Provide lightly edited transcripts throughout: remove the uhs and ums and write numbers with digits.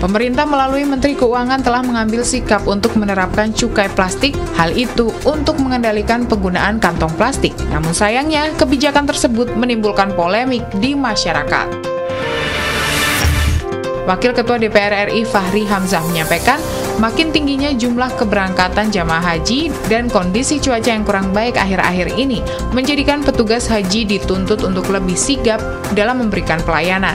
Pemerintah melalui Menteri Keuangan telah mengambil sikap untuk menerapkan cukai plastik, hal itu untuk mengendalikan penggunaan kantong plastik. Namun sayangnya, kebijakan tersebut menimbulkan polemik di masyarakat. Wakil Ketua DPR RI Fahri Hamzah menyampaikan, makin tingginya jumlah keberangkatan jamaah haji dan kondisi cuaca yang kurang baik akhir-akhir ini menjadikan petugas haji dituntut untuk lebih sigap dalam memberikan pelayanan.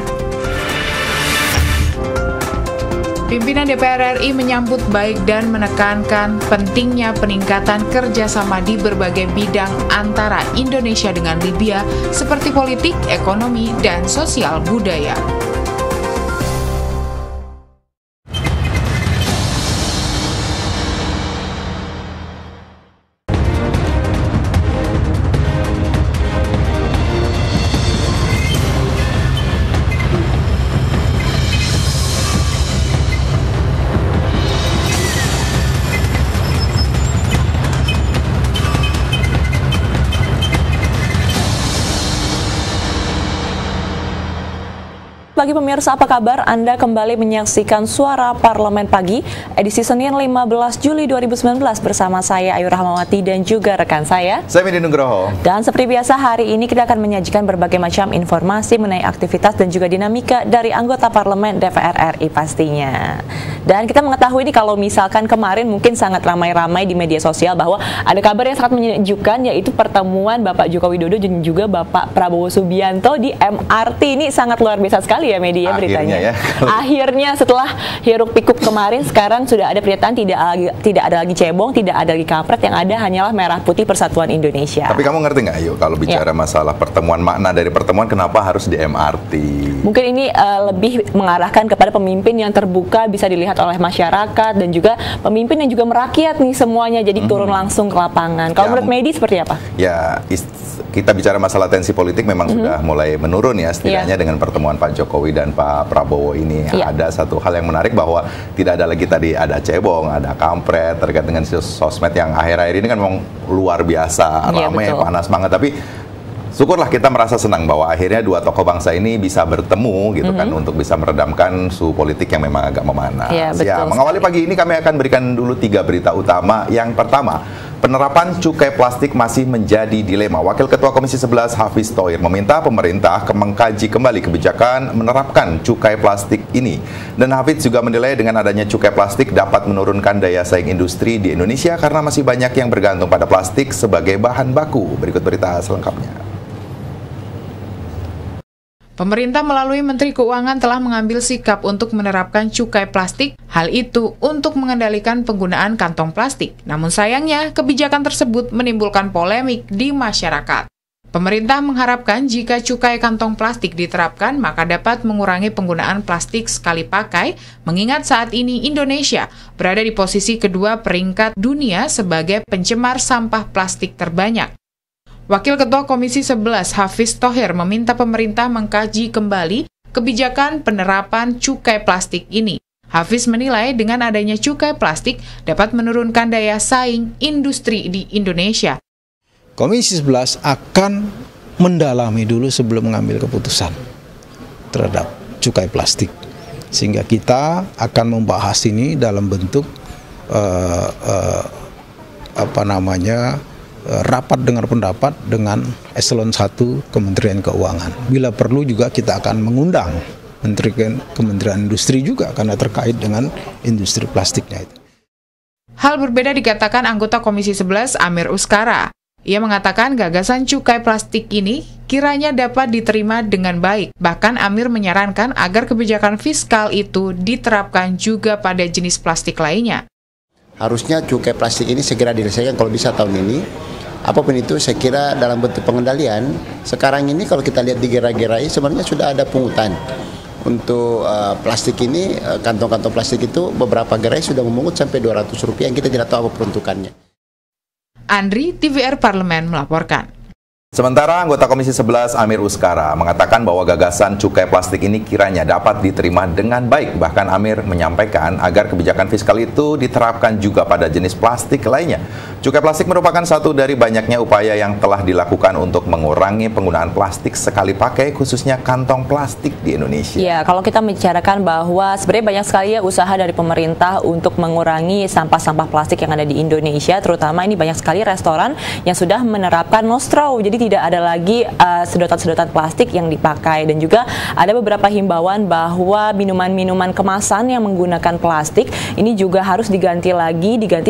Pimpinan DPR RI menyambut baik dan menekankan pentingnya peningkatan kerjasama di berbagai bidang antara Indonesia dengan Libya seperti politik, ekonomi, dan sosial budaya. Pagi pemirsa, apa kabar? Anda kembali menyaksikan Suara Parlemen Pagi, edisi Senin 15 Juli 2019 bersama saya Ayu Rahmawati dan juga rekan saya Medi Nugroho. Dan seperti biasa hari ini kita akan menyajikan berbagai macam informasi mengenai aktivitas dan juga dinamika dari anggota Parlemen DPR RI pastinya. Dan kita mengetahui ini kalau misalkan kemarin mungkin sangat ramai-ramai di media sosial bahwa ada kabar yang sangat menyejukkan, yaitu pertemuan Bapak Joko Widodo dan juga Bapak Prabowo Subianto di MRT. Ini sangat luar biasa sekali ya media beritanya. Akhirnya setelah hiruk pikuk kemarin, sekarang sudah ada pernyataan tidak ada lagi cebong, tidak ada lagi kampret, yang ada hanyalah merah putih Persatuan Indonesia. Tapi kamu ngerti nggak, Ayu, kalau bicara masalah pertemuan, makna dari pertemuan kenapa harus di MRT? Mungkin ini lebih mengarahkan kepada pemimpin yang terbuka, bisa dilihat oleh masyarakat, dan juga pemimpin yang juga merakyat nih semuanya, jadi turun langsung ke lapangan. Kalau menurut Medi seperti apa? Ya, kita bicara masalah tensi politik memang sudah mulai menurun ya, setidaknya dengan pertemuan Pak Jokowi dan Pak Prabowo ini. Ada satu hal yang menarik bahwa tidak ada lagi tadi ada cebong, ada kampret terkait dengan sosmed yang akhir-akhir ini kan memang luar biasa, ramai, panas banget. Tapi syukurlah kita merasa senang bahwa akhirnya dua tokoh bangsa ini bisa bertemu gitu kan, untuk bisa meredamkan suhu politik yang memang agak memanas. Mengawali pagi ini kami akan berikan dulu 3 berita utama. Yang pertama, penerapan cukai plastik masih menjadi dilema. Wakil Ketua Komisi 11 Hafiz Thohir meminta pemerintah mengkaji kembali kebijakan menerapkan cukai plastik ini. Dan Hafiz juga menilai dengan adanya cukai plastik dapat menurunkan daya saing industri di Indonesia karena masih banyak yang bergantung pada plastik sebagai bahan baku. Berikut berita selengkapnya. Pemerintah melalui Menteri Keuangan telah mengambil sikap untuk menerapkan cukai plastik, hal itu untuk mengendalikan penggunaan kantong plastik. Namun sayangnya, kebijakan tersebut menimbulkan polemik di masyarakat. Pemerintah mengharapkan jika cukai kantong plastik diterapkan, maka dapat mengurangi penggunaan plastik sekali pakai, mengingat saat ini Indonesia berada di posisi kedua peringkat dunia sebagai pencemar sampah plastik terbanyak. Wakil Ketua Komisi 11 Hafiz Thohir meminta pemerintah mengkaji kembali kebijakan penerapan cukai plastik ini. Hafiz menilai dengan adanya cukai plastik dapat menurunkan daya saing industri di Indonesia. Komisi 11 akan mendalami dulu sebelum mengambil keputusan terhadap cukai plastik. Sehingga kita akan membahas ini dalam bentuk rapat dengar pendapat dengan Eselon 1 Kementerian Keuangan. Bila perlu juga kita akan mengundang Kementerian Industri juga karena terkait dengan industri plastiknya itu. Hal berbeda dikatakan anggota Komisi 11 Amir Uskara. Ia mengatakan gagasan cukai plastik ini kiranya dapat diterima dengan baik. Bahkan Amir menyarankan agar kebijakan fiskal itu diterapkan juga pada jenis plastik lainnya. Harusnya cukai plastik ini segera diselesaikan kalau bisa tahun ini. Apapun itu saya kira dalam bentuk pengendalian, sekarang ini kalau kita lihat di gerai-gerai sebenarnya sudah ada pungutan. Untuk plastik ini, kantong-kantong plastik itu beberapa gerai sudah memungut sampai Rp200 yang kita tidak tahu apa peruntukannya. Andri, TVR Parlemen melaporkan. Sementara anggota Komisi 11 Amir Uskara mengatakan bahwa gagasan cukai plastik ini kiranya dapat diterima dengan baik. Bahkan Amir menyampaikan agar kebijakan fiskal itu diterapkan juga pada jenis plastik lainnya. Cukai plastik merupakan satu dari banyaknya upaya yang telah dilakukan untuk mengurangi penggunaan plastik sekali pakai, khususnya kantong plastik di Indonesia. Ya, kalau kita membicarakan bahwa sebenarnya banyak sekali ya usaha dari pemerintah untuk mengurangi sampah-sampah plastik yang ada di Indonesia, terutama ini banyak sekali restoran yang sudah menerapkan no straw. Jadi tidak ada lagi sedotan-sedotan plastik yang dipakai, dan juga ada beberapa himbauan bahwa minuman-minuman kemasan yang menggunakan plastik ini juga harus diganti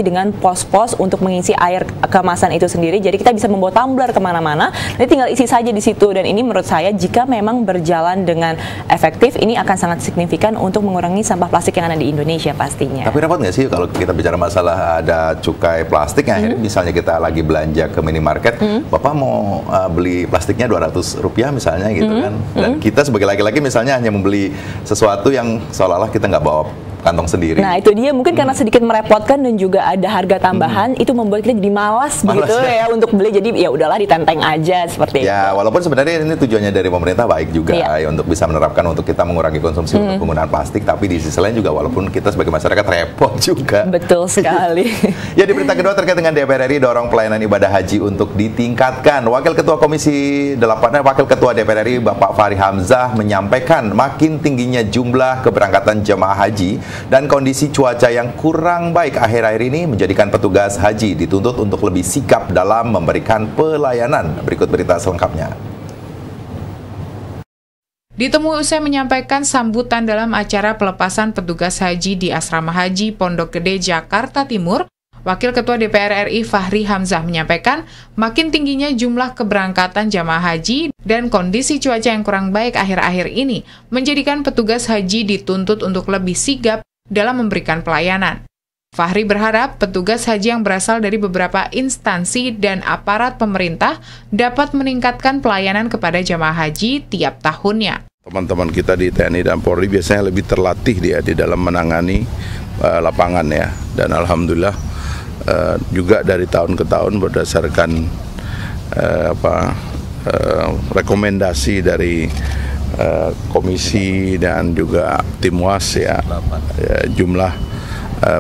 dengan pos-pos untuk mengisi air kemasan itu sendiri. Jadi kita bisa membawa tumbler kemana-mana, nanti tinggal isi saja di situ. Dan ini menurut saya jika memang berjalan dengan efektif, ini akan sangat signifikan untuk mengurangi sampah plastik yang ada di Indonesia pastinya. Tapi repot nggak sih kalau kita bicara masalah ada cukai plastik, akhirnya misalnya kita lagi belanja ke minimarket, Bapak mau beli plastiknya Rp200 misalnya gitu kan, dan kita sebagai laki-laki misalnya hanya membeli sesuatu yang seolah-olah kita nggak bawa kantong sendiri. Nah itu dia, mungkin karena sedikit merepotkan dan juga ada harga tambahan, itu membuat kita jadi malas begitu ya untuk beli. Jadi ya udahlah, ditenteng aja seperti itu. Ya walaupun sebenarnya ini tujuannya dari pemerintah baik juga ya, untuk bisa menerapkan untuk kita mengurangi konsumsi untuk penggunaan plastik, tapi di sisi lain juga walaupun kita sebagai masyarakat repot juga. Betul sekali. Ya, di berita kedua terkait dengan DPR RI dorong pelayanan ibadah haji untuk ditingkatkan. Wakil Ketua Komisi 8 Wakil Ketua DPR RI Bapak Fahri Hamzah menyampaikan makin tingginya jumlah keberangkatan jemaah haji dan kondisi cuaca yang kurang baik akhir-akhir ini menjadikan petugas haji dituntut untuk lebih sigap dalam memberikan pelayanan. Berikut berita selengkapnya. Ditemui usai menyampaikan sambutan dalam acara pelepasan petugas haji di Asrama Haji Pondok Gede, Jakarta Timur, Wakil Ketua DPR RI Fahri Hamzah menyampaikan makin tingginya jumlah keberangkatan jamaah haji dan kondisi cuaca yang kurang baik akhir-akhir ini menjadikan petugas haji dituntut untuk lebih sigap dalam memberikan pelayanan. Fahri berharap petugas haji yang berasal dari beberapa instansi dan aparat pemerintah dapat meningkatkan pelayanan kepada jamaah haji tiap tahunnya. Teman-teman kita di TNI dan Polri biasanya lebih terlatih dia di dalam menangani lapangan ya, dan alhamdulillah juga dari tahun ke tahun berdasarkan rekomendasi dari komisi dan juga tim WAS ya, jumlah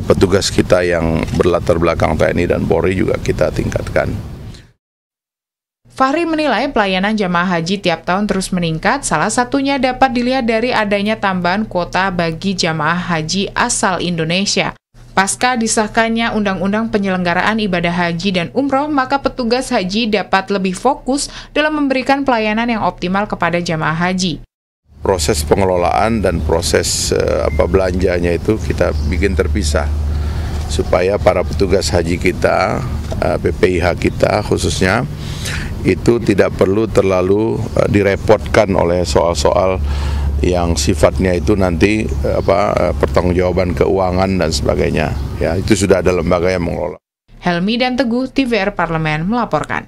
petugas kita yang berlatar belakang TNI dan Polri juga kita tingkatkan. Fahri menilai pelayanan jamaah haji tiap tahun terus meningkat, salah satunya dapat dilihat dari adanya tambahan kuota bagi jamaah haji asal Indonesia. Pasca disahkannya Undang-Undang Penyelenggaraan Ibadah Haji dan Umroh, maka petugas haji dapat lebih fokus dalam memberikan pelayanan yang optimal kepada jamaah haji. Proses pengelolaan dan proses belanjanya itu kita bikin terpisah, supaya para petugas haji kita, PPIH kita khususnya, itu tidak perlu terlalu direpotkan oleh soal-soal yang sifatnya itu nanti pertanggungjawaban keuangan dan sebagainya. Ya, itu sudah ada lembaga yang mengelola. Helmi dan Teguh, TVR Parlemen melaporkan.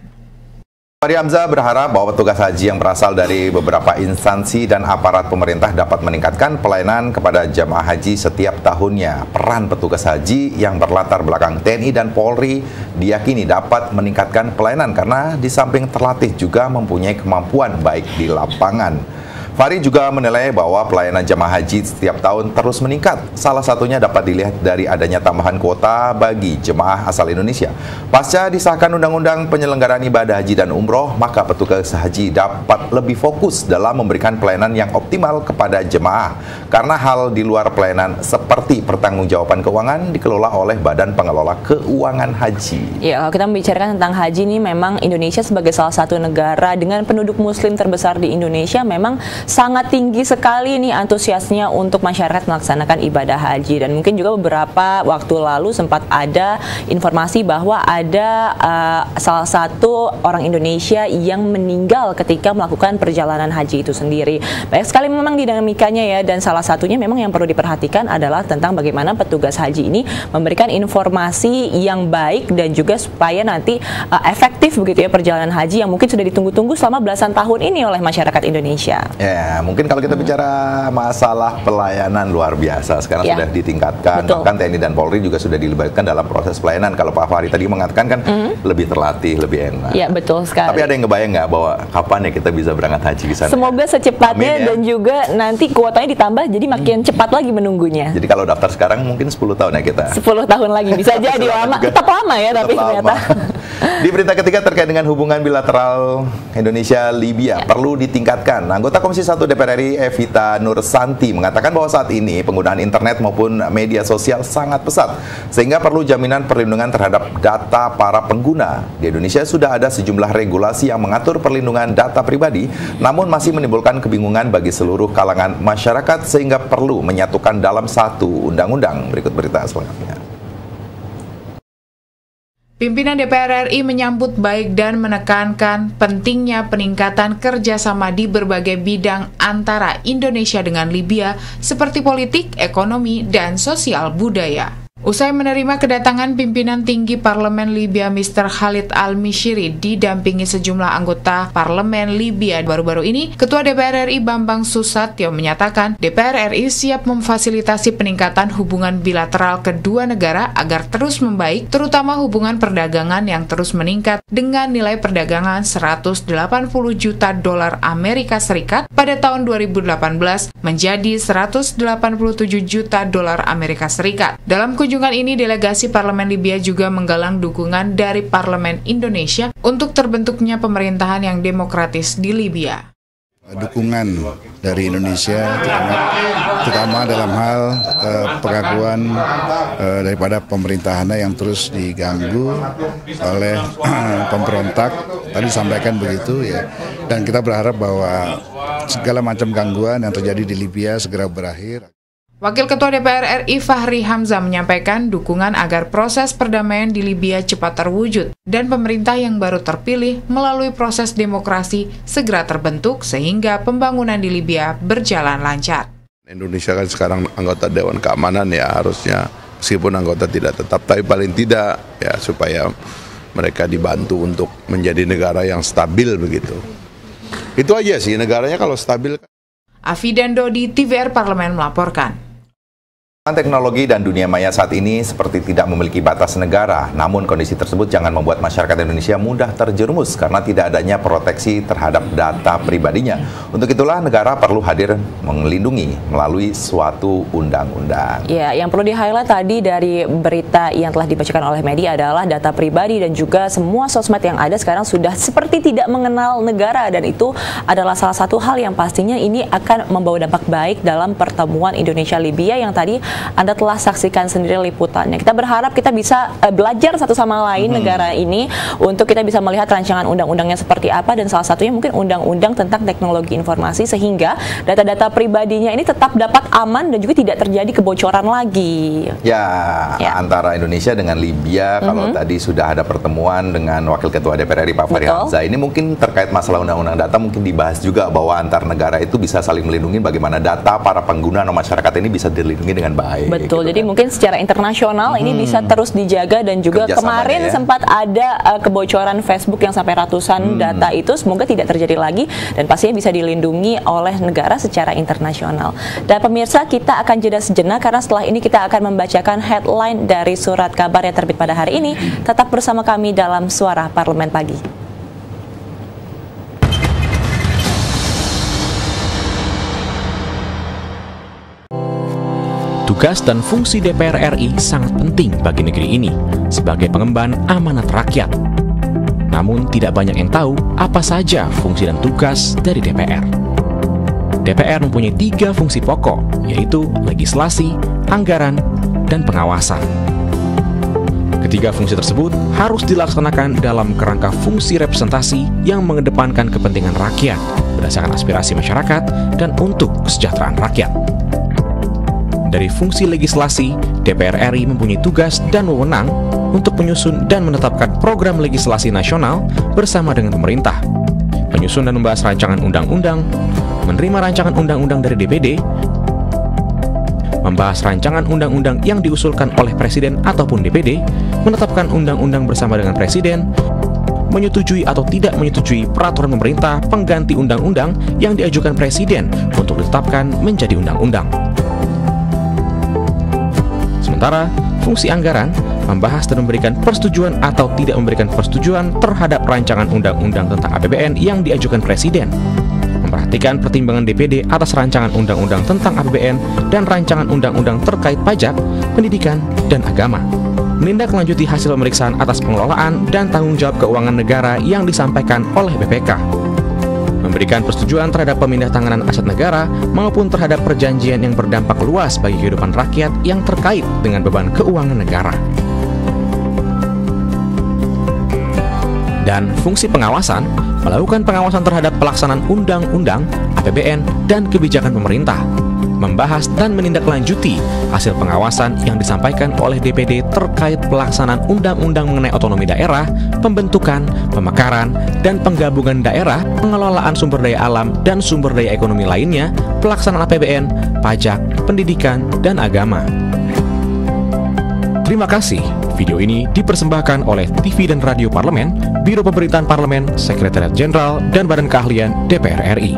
Fahri Hamzah berharap bahwa petugas haji yang berasal dari beberapa instansi dan aparat pemerintah dapat meningkatkan pelayanan kepada jamaah haji setiap tahunnya. Peran petugas haji yang berlatar belakang TNI dan Polri diyakini dapat meningkatkan pelayanan karena di samping terlatih juga mempunyai kemampuan baik di lapangan. Fahri juga menilai bahwa pelayanan jamaah haji setiap tahun terus meningkat. Salah satunya dapat dilihat dari adanya tambahan kuota bagi jemaah asal Indonesia. Pasca disahkan Undang-Undang Penyelenggaraan Ibadah Haji dan Umroh, maka petugas haji dapat lebih fokus dalam memberikan pelayanan yang optimal kepada jemaah. Karena hal di luar pelayanan seperti pertanggungjawaban keuangan dikelola oleh Badan Pengelola Keuangan Haji. Ya, kalau kita membicarakan tentang haji ini, memang Indonesia sebagai salah satu negara dengan penduduk muslim terbesar di Indonesia memang sangat tinggi sekali nih antusiasnya untuk masyarakat melaksanakan ibadah haji. Dan mungkin juga beberapa waktu lalu sempat ada informasi bahwa ada salah satu orang Indonesia yang meninggal ketika melakukan perjalanan haji itu sendiri. Banyak sekali memang dinamikanya ya, dan salah satunya memang yang perlu diperhatikan adalah tentang bagaimana petugas haji ini memberikan informasi yang baik dan juga supaya nanti efektif begitu ya perjalanan haji yang mungkin sudah ditunggu-tunggu selama belasan tahun ini oleh masyarakat Indonesia. Ya, mungkin kalau kita bicara masalah pelayanan luar biasa sekarang sudah ditingkatkan. Betul. Bahkan TNI dan Polri juga sudah dilibatkan dalam proses pelayanan. Kalau Pak Fahri tadi mengatakan kan lebih terlatih, lebih enak. Ya, betul sekali. Tapi ada yang ngebayang nggak bahwa kapan ya kita bisa berangkat haji di sana? Semoga secepatnya. Amin, ya. Dan juga nanti kuotanya ditambah jadi makin cepat lagi menunggunya. Jadi kalau daftar sekarang mungkin 10 tahun ya kita. 10 tahun lagi bisa jadi lama. Tetap lama ya tapi ternyata. Di berita ketiga terkait dengan hubungan bilateral Indonesia-Libya perlu ditingkatkan. Anggota Komisi 1 DPR RI Evita Nursanti mengatakan bahwa saat ini penggunaan internet maupun media sosial sangat pesat sehingga perlu jaminan perlindungan terhadap data para pengguna. Di Indonesia sudah ada sejumlah regulasi yang mengatur perlindungan data pribadi, namun masih menimbulkan kebingungan bagi seluruh kalangan masyarakat sehingga perlu menyatukan dalam satu undang-undang. Berikut berita selengkapnya. Pimpinan DPR RI menyambut baik dan menekankan pentingnya peningkatan kerjasama di berbagai bidang antara Indonesia dengan Libya seperti politik, ekonomi, dan sosial budaya. Usai menerima kedatangan pimpinan tinggi Parlemen Libya Mr. Khalid Al-Mishiri didampingi sejumlah anggota Parlemen Libya baru-baru ini, Ketua DPR RI Bambang Susatyo menyatakan DPR RI siap memfasilitasi peningkatan hubungan bilateral kedua negara agar terus membaik, terutama hubungan perdagangan yang terus meningkat dengan nilai perdagangan 180 juta dolar Amerika Serikat pada tahun 2018 menjadi 187 juta dolar Amerika Serikat. Dalam kunjungan ini, delegasi Parlemen Libya juga menggalang dukungan dari Parlemen Indonesia untuk terbentuknya pemerintahan yang demokratis di Libya. Dukungan dari Indonesia terutama dalam hal pengakuan daripada pemerintahannya yang terus diganggu oleh pemberontak. Tadi disampaikan begitu ya, dan kita berharap bahwa segala macam gangguan yang terjadi di Libya segera berakhir. Wakil Ketua DPR RI Fahri Hamzah menyampaikan dukungan agar proses perdamaian di Libya cepat terwujud dan pemerintah yang baru terpilih melalui proses demokrasi segera terbentuk sehingga pembangunan di Libya berjalan lancar. Indonesia kan sekarang anggota Dewan Keamanan ya, harusnya meskipun anggota tidak tetap tapi paling tidak ya supaya mereka dibantu untuk menjadi negara yang stabil begitu. Itu aja sih, negaranya kalau stabil. Afidando di TVR Parlemen melaporkan. Teknologi dan dunia maya saat ini seperti tidak memiliki batas negara, namun kondisi tersebut jangan membuat masyarakat Indonesia mudah terjerumus karena tidak adanya proteksi terhadap data pribadinya. Untuk itulah negara perlu hadir melindungi melalui suatu undang-undang. Ya, yang perlu di-highlight tadi dari berita yang telah dibacakan oleh media adalah data pribadi dan juga semua sosmed yang ada sekarang sudah seperti tidak mengenal negara, dan itu adalah salah satu hal yang pastinya ini akan membawa dampak baik dalam pertemuan Indonesia-Libya yang tadi Anda telah saksikan sendiri liputannya. Kita berharap kita bisa belajar satu sama lain negara ini untuk kita bisa melihat rancangan undang-undangnya seperti apa, dan salah satunya mungkin undang-undang tentang teknologi informasi sehingga data-data pribadinya ini tetap dapat aman dan juga tidak terjadi kebocoran lagi. Ya. Antara Indonesia dengan Libya, kalau tadi sudah ada pertemuan dengan Wakil Ketua DPR RI Pak Fahri Hamzah, ini mungkin terkait masalah undang-undang data mungkin dibahas juga bahwa antar negara itu bisa saling melindungi bagaimana data para pengguna atau masyarakat ini bisa dilindungi dengan baik. Betul, gitu jadi mungkin secara internasional ini bisa terus dijaga, dan juga kemarin sempat ada kebocoran Facebook yang sampai ratusan data itu, semoga tidak terjadi lagi dan pastinya bisa dilindungi oleh negara secara internasional. Dan pemirsa, kita akan jeda sejenak karena setelah ini kita akan membacakan headline dari surat kabar yang terbit pada hari ini. Tetap bersama kami dalam Suara Parlemen Pagi. Tugas dan fungsi DPR RI sangat penting bagi negeri ini sebagai pengemban amanat rakyat. Namun tidak banyak yang tahu apa saja fungsi dan tugas dari DPR. DPR mempunyai 3 fungsi pokok, yaitu legislasi, anggaran, dan pengawasan. Ketiga fungsi tersebut harus dilaksanakan dalam kerangka fungsi representasi yang mengedepankan kepentingan rakyat berdasarkan aspirasi masyarakat dan untuk kesejahteraan rakyat. Dari fungsi legislasi, DPR RI mempunyai tugas dan wewenang untuk menyusun dan menetapkan program legislasi nasional bersama dengan pemerintah, menyusun dan membahas rancangan undang-undang, menerima rancangan undang-undang dari DPD, membahas rancangan undang-undang yang diusulkan oleh Presiden ataupun DPD, menetapkan undang-undang bersama dengan Presiden, menyetujui atau tidak menyetujui peraturan pemerintah pengganti undang-undang yang diajukan Presiden untuk ditetapkan menjadi undang-undang. Sementara, fungsi anggaran membahas dan memberikan persetujuan atau tidak memberikan persetujuan terhadap rancangan undang-undang tentang APBN yang diajukan Presiden, memperhatikan pertimbangan DPD atas rancangan undang-undang tentang APBN dan rancangan undang-undang terkait pajak, pendidikan, dan agama, menindaklanjuti hasil pemeriksaan atas pengelolaan dan tanggung jawab keuangan negara yang disampaikan oleh BPK, memberikan persetujuan terhadap pemindahantanganan aset negara maupun terhadap perjanjian yang berdampak luas bagi kehidupan rakyat yang terkait dengan beban keuangan negara. Dan fungsi pengawasan, melakukan pengawasan terhadap pelaksanaan undang-undang, APBN, dan kebijakan pemerintah, membahas dan menindaklanjuti hasil pengawasan yang disampaikan oleh DPD terkait pelaksanaan undang-undang mengenai otonomi daerah, pembentukan, pemekaran, dan penggabungan daerah, pengelolaan sumber daya alam dan sumber daya ekonomi lainnya, pelaksanaan APBN, pajak, pendidikan, dan agama. Terima kasih. Video ini dipersembahkan oleh TV dan Radio Parlemen, Biro Pemerintahan Parlemen, Sekretariat Jenderal, dan Badan Keahlian DPR RI.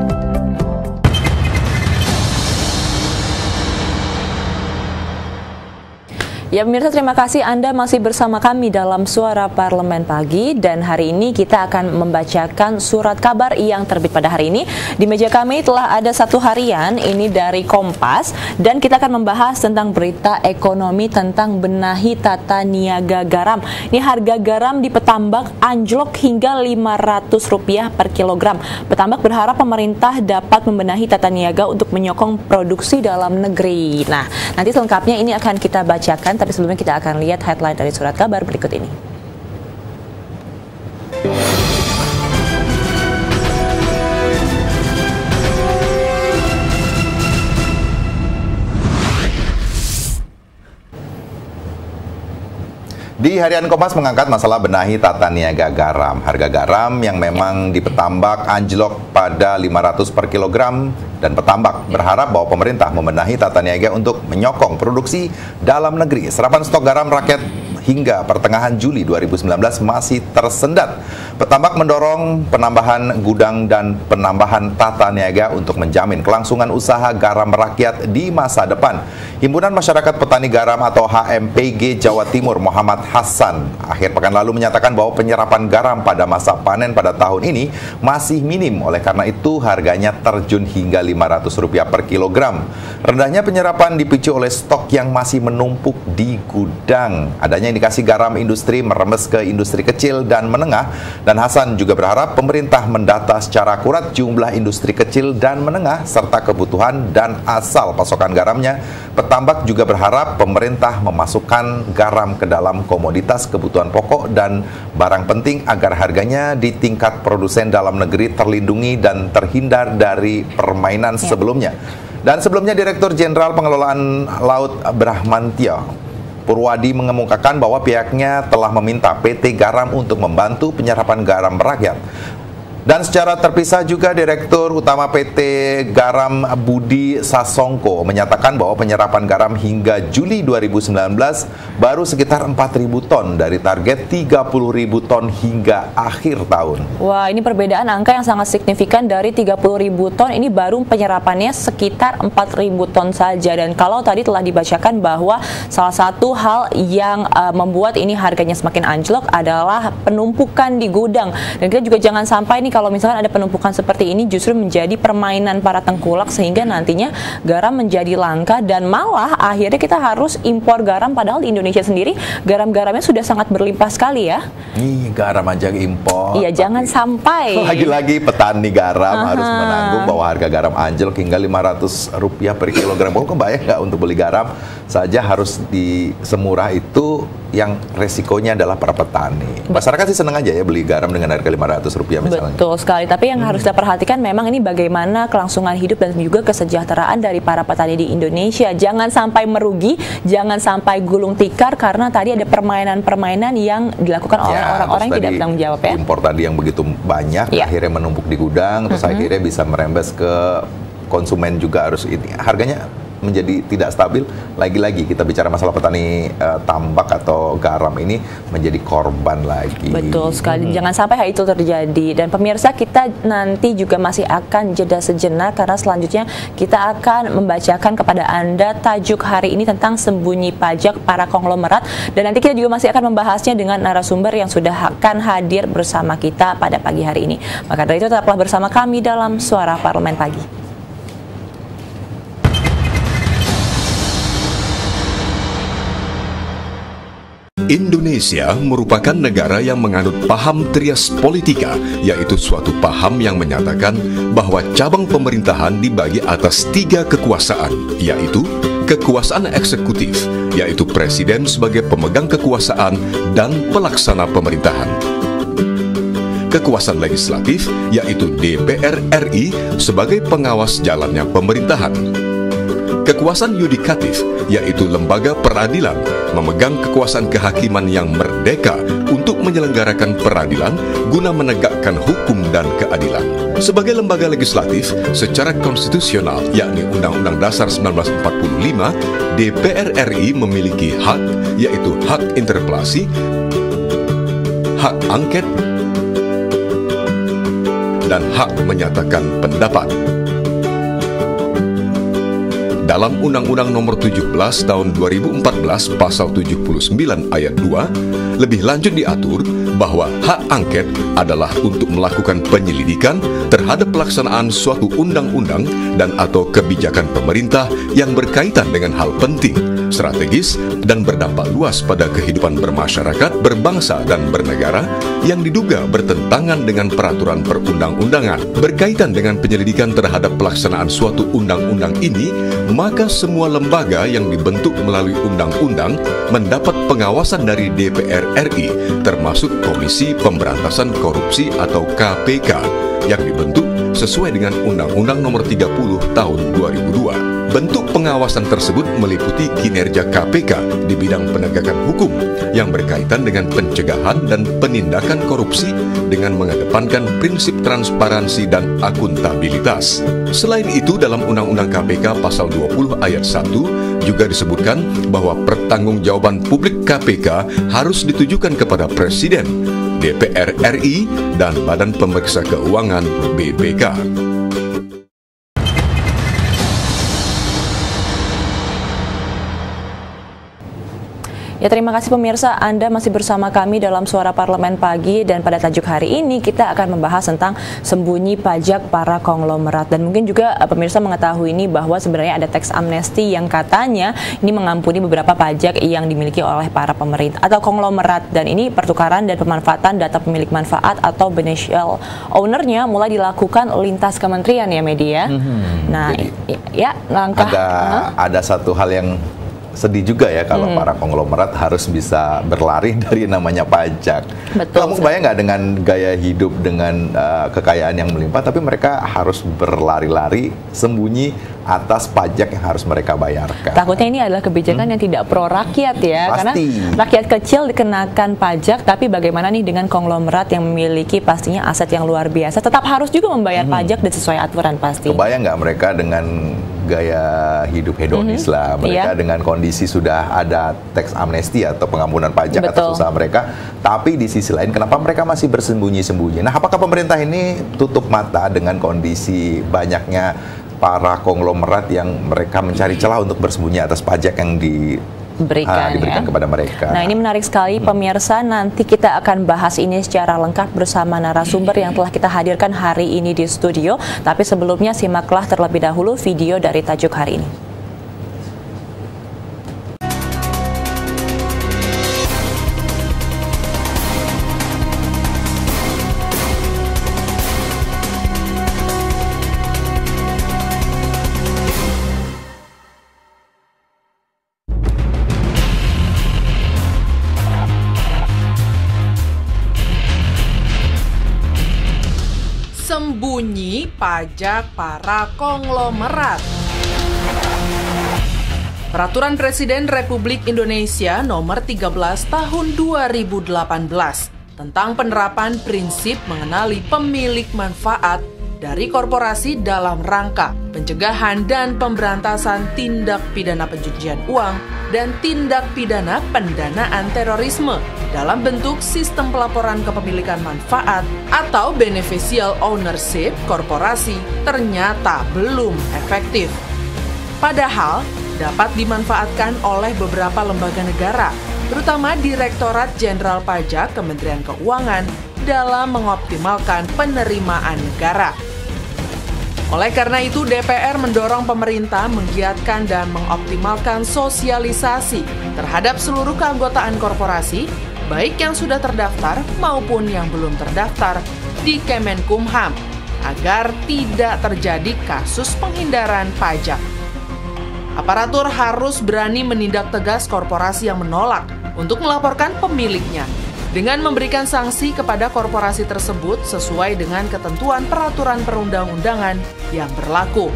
Ya pemirsa, terima kasih Anda masih bersama kami dalam Suara Parlemen Pagi, dan hari ini kita akan membacakan surat kabar yang terbit pada hari ini. Di meja kami telah ada satu harian ini dari Kompas, dan kita akan membahas tentang berita ekonomi tentang benahi tata niaga garam. Ini harga garam di Petambak anjlok hingga Rp500 per kilogram. Petambak berharap pemerintah dapat membenahi tata niaga untuk menyokong produksi dalam negeri. Nah, nanti selengkapnya ini akan kita bacakan. Tapi sebelumnya kita akan lihat headline dari surat kabar berikut ini. Di harian Kompas mengangkat masalah benahi tata niaga garam. Harga garam yang memang di Petambak anjlok pada Rp500 per kilogram, dan Petambak berharap bahwa pemerintah membenahi tata niaga untuk menyokong produksi dalam negeri. Serapan stok garam rakyat hingga pertengahan Juli 2019 masih tersendat. Petambak mendorong penambahan gudang dan penambahan tata niaga untuk menjamin kelangsungan usaha garam rakyat di masa depan. Himpunan Masyarakat Petani Garam atau HMPG Jawa Timur Muhammad Hasan akhir pekan lalu menyatakan bahwa penyerapan garam pada masa panen pada tahun ini masih minim, oleh karena itu harganya terjun hingga Rp500 per kilogram. Rendahnya penyerapan dipicu oleh stok yang masih menumpuk di gudang. Adanya indikasi garam industri merembes ke industri kecil dan menengah, dan Hasan juga berharap pemerintah mendata secara akurat jumlah industri kecil dan menengah serta kebutuhan dan asal pasokan garamnya. Petambak juga berharap pemerintah memasukkan garam ke dalam komoditas kebutuhan pokok dan barang penting agar harganya di tingkat produsen dalam negeri terlindungi dan terhindar dari permainan sebelumnya. Dan sebelumnya Direktur Jenderal Pengelolaan Laut Brahmantio Purwadi mengemukakan bahwa pihaknya telah meminta PT Garam untuk membantu penyerapan garam rakyat. Dan secara terpisah juga Direktur Utama PT Garam Budi Sasongko menyatakan bahwa penyerapan garam hingga Juli 2019 baru sekitar 4.000 ton dari target 30.000 ton hingga akhir tahun. Wah, ini perbedaan angka yang sangat signifikan. Dari 30.000 ton ini baru penyerapannya sekitar 4.000 ton saja. Dan kalau tadi telah dibacakan bahwa salah satu hal yang membuat ini harganya semakin anjlok adalah penumpukan di gudang. Dan kita juga jangan sampai nih kalau misalkan ada penumpukan seperti ini justru menjadi permainan para tengkulak sehingga nantinya garam menjadi langka dan malah akhirnya kita harus impor garam, padahal di Indonesia sendiri garam-garamnya sudah sangat berlimpah sekali ya. Nih garam aja impor. Iya, jangan sampai. Lagi-lagi petani garam harus menanggung bahwa harga garam anjlok hingga Rp500 per kilogram. Oh, kebayang nggak untuk beli garam saja harus di semurah itu, yang resikonya adalah para petani. Masyarakat sih senang aja ya beli garam dengan harga Rp500 misalnya. Betul sekali, tapi yang harus kita perhatikan memang ini bagaimana kelangsungan hidup dan juga kesejahteraan dari para petani di Indonesia. Jangan sampai merugi, jangan sampai gulung tikar karena tadi ada permainan-permainan yang dilakukan oleh orang-orang yang tidak bertanggung jawab ya. Impor tadi yang begitu banyak akhirnya menumpuk di gudang, terus akhirnya bisa merembes ke konsumen juga harus ini. Harganya menjadi tidak stabil, lagi-lagi kita bicara masalah petani tambak atau garam ini menjadi korban lagi. Betul sekali, jangan sampai hal itu terjadi. Dan pemirsa, kita nanti juga masih akan jeda sejenak karena selanjutnya kita akan membacakan kepada Anda tajuk hari ini tentang sembunyi pajak para konglomerat, dan nanti kita juga masih akan membahasnya dengan narasumber yang sudah akan hadir bersama kita pada pagi hari ini. Maka dari itu tetaplah bersama kami dalam Suara Parlemen Pagi. Indonesia merupakan negara yang menganut paham trias politika, yaitu suatu paham yang menyatakan bahwa cabang pemerintahan dibagi atas 3 kekuasaan, yaitu kekuasaan eksekutif, yaitu presiden sebagai pemegang kekuasaan dan pelaksana pemerintahan. Kekuasaan legislatif, yaitu DPR RI sebagai pengawas jalannya pemerintahan. Kekuasaan yudikatif, yaitu lembaga peradilan, memegang kekuasaan kehakiman yang merdeka untuk menyelenggarakan peradilan guna menegakkan hukum dan keadilan. Sebagai lembaga legislatif, secara konstitusional, yakni Undang-Undang Dasar 1945, DPR RI memiliki hak, yaitu hak interpelasi, hak angket, dan hak menyatakan pendapat. Dalam Undang-Undang Nomor 17 Tahun 2014 Pasal 79 Ayat 2, lebih lanjut diatur bahwa hak angket adalah untuk melakukan penyelidikan terhadap pelaksanaan suatu undang-undang dan atau kebijakan pemerintah yang berkaitan dengan hal penting, strategis, dan berdampak luas pada kehidupan bermasyarakat, berbangsa, dan bernegara yang diduga bertentangan dengan peraturan perundang-undangan. Berkaitan dengan penyelidikan terhadap pelaksanaan suatu undang-undang ini, maka semua lembaga yang dibentuk melalui undang-undang mendapat pengawasan dari DPR RI, termasuk Komisi Pemberantasan Korupsi atau KPK, yang dibentuk sesuai dengan Undang-Undang Nomor 30 Tahun 2002. Bentuk pengawasan tersebut meliputi kinerja KPK di bidang penegakan hukum yang berkaitan dengan pencegahan dan penindakan korupsi dengan mengedepankan prinsip transparansi dan akuntabilitas. Selain itu, dalam Undang-Undang KPK Pasal 20 Ayat 1 juga disebutkan bahwa pertanggungjawaban publik KPK harus ditujukan kepada Presiden, DPR RI, dan Badan Pemeriksa Keuangan BPK. Ya, terima kasih pemirsa, Anda masih bersama kami dalam Suara Parlemen Pagi, dan pada tajuk hari ini kita akan membahas tentang sembunyi pajak para konglomerat. Dan mungkin juga pemirsa mengetahui ini bahwa sebenarnya ada teks amnesti yang katanya ini mengampuni beberapa pajak yang dimiliki oleh para pemerintah atau konglomerat, dan ini pertukaran dan pemanfaatan data pemilik manfaat atau beneficial owner-nya mulai dilakukan lintas kementerian ya, media. Nah, ya langkah ada satu hal yang sedih juga ya kalau para konglomerat harus bisa berlari dari namanya pajak. Betul. Kamu kebayang nggak dengan gaya hidup, dengan kekayaan yang melimpah, tapi mereka harus berlari-lari sembunyi atas pajak yang harus mereka bayarkan. Takutnya ini adalah kebijakan yang tidak pro rakyat ya. Pasti. Karena rakyat kecil dikenakan pajak, tapi bagaimana nih dengan konglomerat yang memiliki pastinya aset yang luar biasa, tetap harus juga membayar pajak dan sesuai aturan pasti. Kebayang nggak mereka dengan gaya hidup hedonis lah, mereka dengan kondisi sudah ada teks amnesti atau pengampunan pajak atas usaha mereka, tapi di sisi lain kenapa mereka masih bersembunyi-sembunyi? Nah, apakah pemerintah ini tutup mata dengan kondisi banyaknya para konglomerat yang mereka mencari celah untuk bersembunyi atas pajak yang diberikan kepada mereka? Nah, ini menarik sekali pemirsa, nanti kita akan bahas ini secara lengkap bersama narasumber yang telah kita hadirkan hari ini di studio. Tapi sebelumnya simaklah terlebih dahulu video dari tajuk hari ini. Sembunyi pajak para konglomerat. Peraturan Presiden Republik Indonesia Nomor 13 Tahun 2018 tentang penerapan prinsip mengenali pemilik manfaat dari korporasi dalam rangka pencegahan dan pemberantasan tindak pidana pencucian uang dan tindak pidana pendanaan terorisme dalam bentuk sistem pelaporan kepemilikan manfaat atau beneficial ownership korporasi ternyata belum efektif. Padahal dapat dimanfaatkan oleh beberapa lembaga negara, terutama Direktorat Jenderal Pajak Kementerian Keuangan dalam mengoptimalkan penerimaan negara. Oleh karena itu, DPR mendorong pemerintah menggiatkan dan mengoptimalkan sosialisasi terhadap seluruh keanggotaan korporasi, baik yang sudah terdaftar maupun yang belum terdaftar di Kemenkumham, agar tidak terjadi kasus penghindaran pajak. Aparatur harus berani menindak tegas korporasi yang menolak untuk melaporkan pemiliknya, dengan memberikan sanksi kepada korporasi tersebut sesuai dengan ketentuan peraturan perundang-undangan yang berlaku.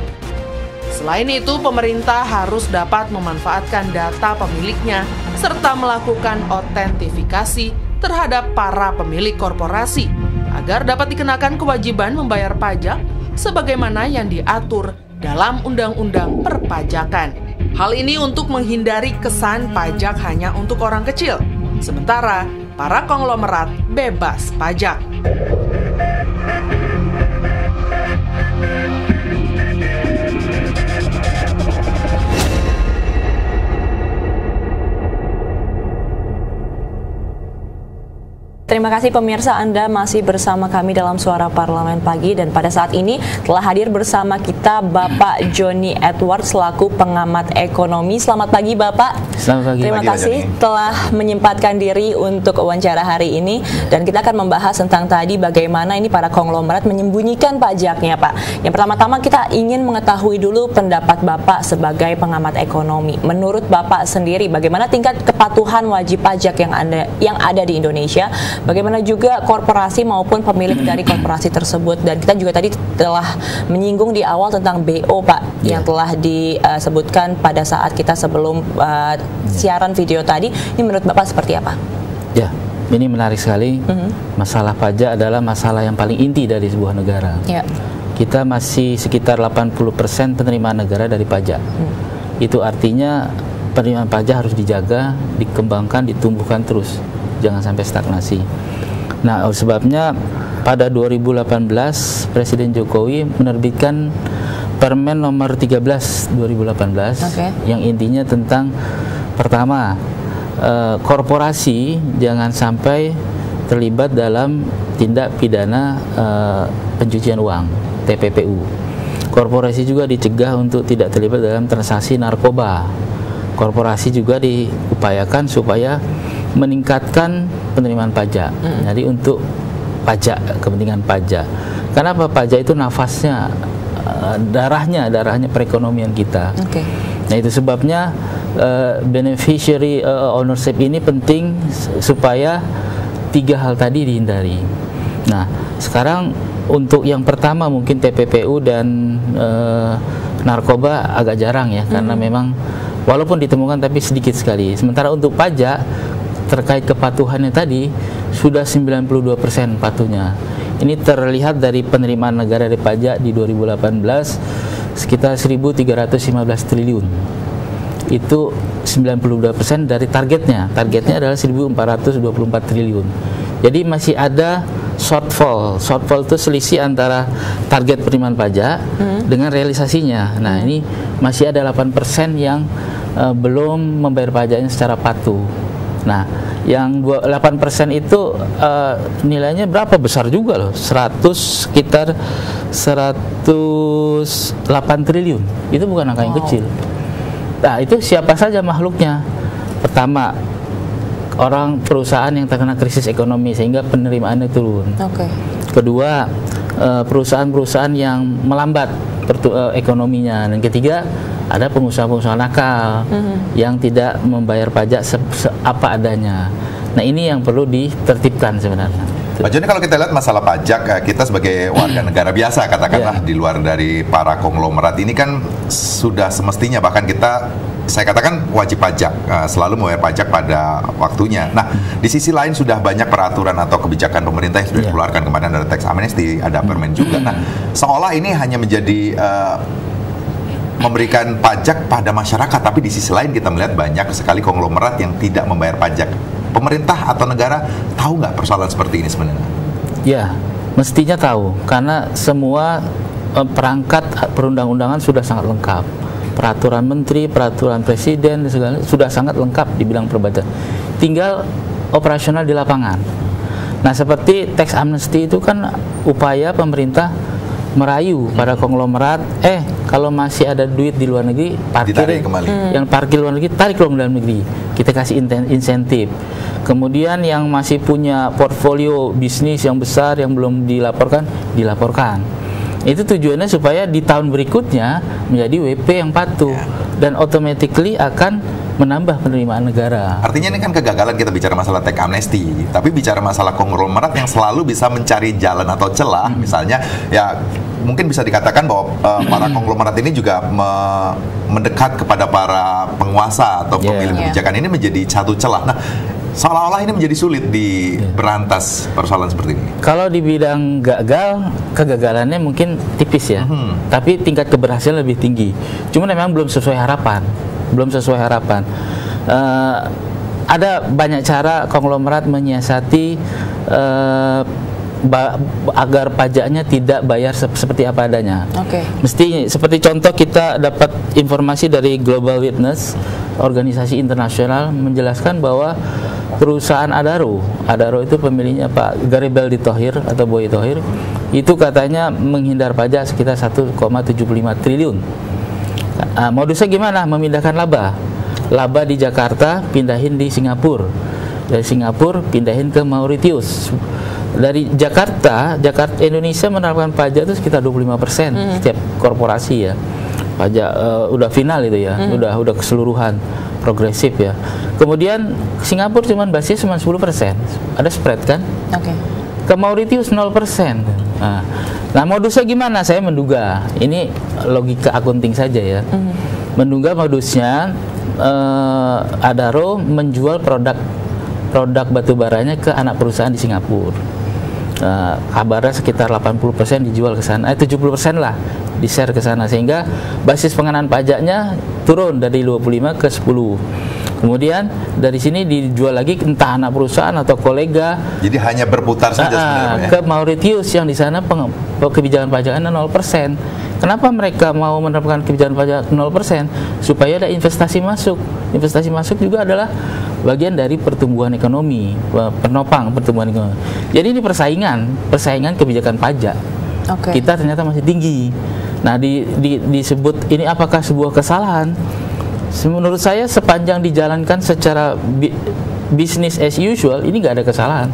Selain itu, pemerintah harus dapat memanfaatkan data pemiliknya serta melakukan otentifikasi terhadap para pemilik korporasi agar dapat dikenakan kewajiban membayar pajak sebagaimana yang diatur dalam Undang-Undang Perpajakan. Hal ini untuk menghindari kesan pajak hanya untuk orang kecil, sementara para konglomerat bebas pajak. Terima kasih pemirsa, Anda masih bersama kami dalam Suara Parlemen Pagi, dan pada saat ini telah hadir bersama kita Bapak Joni Edward selaku pengamat ekonomi. Selamat pagi Bapak. Selamat pagi. Terima kasih telah menyempatkan diri untuk wawancara hari ini, dan kita akan membahas tentang tadi bagaimana ini para konglomerat menyembunyikan pajaknya, Pak. Yang pertama-tama kita ingin mengetahui dulu pendapat Bapak sebagai pengamat ekonomi. Menurut Bapak sendiri, bagaimana tingkat kepatuhan wajib pajak yang ada di Indonesia? Bagaimana juga korporasi maupun pemilik dari korporasi tersebut? Dan kita juga tadi telah menyinggung di awal tentang BO, Pak, yang telah disebutkan pada saat kita sebelum siaran video tadi. Ini menurut Bapak seperti apa? Ya, ini menarik sekali. Masalah pajak adalah masalah yang paling inti dari sebuah negara. Ya. Kita masih sekitar 80% penerimaan negara dari pajak. Itu artinya penerimaan pajak harus dijaga, dikembangkan, ditumbuhkan terus. Jangan sampai stagnasi. Nah, oleh sebabnya pada 2018 Presiden Jokowi menerbitkan Permen nomor 13 2018 yang intinya tentang pertama, korporasi jangan sampai terlibat dalam tindak pidana pencucian uang, TPPU. Korporasi juga dicegah untuk tidak terlibat dalam transaksi narkoba. Korporasi juga diupayakan supaya meningkatkan penerimaan pajak. Jadi untuk pajak, kepentingan pajak. Kenapa pajak itu nafasnya, darahnya perekonomian kita. Nah, itu sebabnya beneficiary ownership ini penting supaya tiga hal tadi dihindari. Nah, sekarang untuk yang pertama mungkin TPPU dan narkoba agak jarang ya, karena memang walaupun ditemukan tapi sedikit sekali. Sementara untuk pajak terkait kepatuhannya tadi sudah 92% patuhnya. Ini terlihat dari penerimaan negara dari pajak di 2018 sekitar 1.315 triliun. Itu 92% dari targetnya. Targetnya adalah 1.424 triliun. Jadi masih ada shortfall. Shortfall itu selisih antara target penerimaan pajak dengan realisasinya. Nah, ini masih ada 8% yang belum membayar pajaknya secara patuh. Nah, yang 8% itu nilainya berapa besar juga loh, sekitar 108 triliun. Itu bukan angka yang kecil. Nah, itu siapa saja makhluknya? Pertama, perusahaan yang terkena krisis ekonomi sehingga penerimaannya turun. Kedua, perusahaan-perusahaan yang melambat ekonominya. Dan ketiga, ada pengusaha-pengusaha nakal yang tidak membayar pajak apa adanya. Nah, ini yang perlu ditertibkan sebenarnya. Pak Joni, kalau kita lihat masalah pajak, kita sebagai warga negara biasa katakanlah di luar dari para konglomerat ini kan sudah semestinya, bahkan kita saya katakan wajib pajak, selalu membayar pajak pada waktunya. Nah, di sisi lain sudah banyak peraturan atau kebijakan pemerintah yang sudah dikeluarkan. Kemarin ada tax amnesty, ada permen juga. Nah, seolah ini hanya menjadi memberikan pajak pada masyarakat, tapi di sisi lain kita melihat banyak sekali konglomerat yang tidak membayar pajak. Pemerintah atau negara tahu nggak persoalan seperti ini sebenarnya? Ya, mestinya tahu, karena semua perangkat perundang-undangan sudah sangat lengkap. Peraturan menteri, peraturan presiden, segala sudah sangat lengkap di bidang perpajakan. Tinggal operasional di lapangan. Nah, seperti tax amnesty itu kan upaya pemerintah merayu para konglomerat, kalau masih ada duit di luar negeri, parkir kembali. Yang parkir luar negeri, tarik ke dalam negeri. Kita kasih insentif. Kemudian yang masih punya portfolio bisnis yang besar yang belum dilaporkan, dilaporkan. Itu tujuannya supaya di tahun berikutnya menjadi WP yang patuh dan automatically akan menambah penerimaan negara. Artinya ini kan kegagalan kita bicara masalah tax amnesty, tapi bicara masalah konglomerat yang selalu bisa mencari jalan atau celah, misalnya ya mungkin bisa dikatakan bahwa para konglomerat ini juga mendekat kepada para penguasa atau pemilih kebijakan ini menjadi satu celah. Nah, seolah-olah ini menjadi sulit diberantas persoalan seperti ini. Kalau di bidang gagal, kegagalannya mungkin tipis ya, tapi tingkat keberhasilan lebih tinggi. Cuma memang belum sesuai harapan. Ada banyak cara konglomerat menyiasati agar pajaknya tidak bayar seperti apa adanya. Mesti seperti contoh kita dapat informasi dari Global Witness, organisasi internasional menjelaskan bahwa perusahaan Adaro itu pemiliknya Pak Garibeldi Thohir atau Boy Thohir, itu katanya menghindar pajak sekitar 1,75 triliun. Modusnya gimana? Memindahkan laba di Jakarta pindahin di Singapura, dari Singapura pindahin ke Mauritius. Dari Jakarta Indonesia menerapkan pajak itu sekitar 25% setiap korporasi ya. Pajak udah final itu ya, udah keseluruhan progresif ya. Kemudian Singapura cuma basis cuma 10%, ada spread kan? Ke Mauritius 0%. Nah, modusnya gimana? Saya menduga ini logika akunting saja ya. Menduga modusnya Adaro menjual produk batubaranya ke anak perusahaan di Singapura. Kabarnya sekitar 80% dijual ke sana, 70% lah di-share ke sana, sehingga basis pengenaan pajaknya turun dari 25 ke 10. Kemudian dari sini dijual lagi entah anak perusahaan atau kolega. Jadi hanya berputar saja sebenarnya. Ke Mauritius yang di sana kebijakan pajaknya 0%. Kenapa mereka mau menerapkan kebijakan pajak 0%? Supaya ada investasi masuk. Investasi masuk juga adalah bagian dari pertumbuhan ekonomi, penopang pertumbuhan ekonomi. Jadi ini persaingan kebijakan pajak. Kita ternyata masih tinggi. Nah, disebut ini apakah sebuah kesalahan? Menurut saya sepanjang dijalankan secara business as usual, ini nggak ada kesalahan.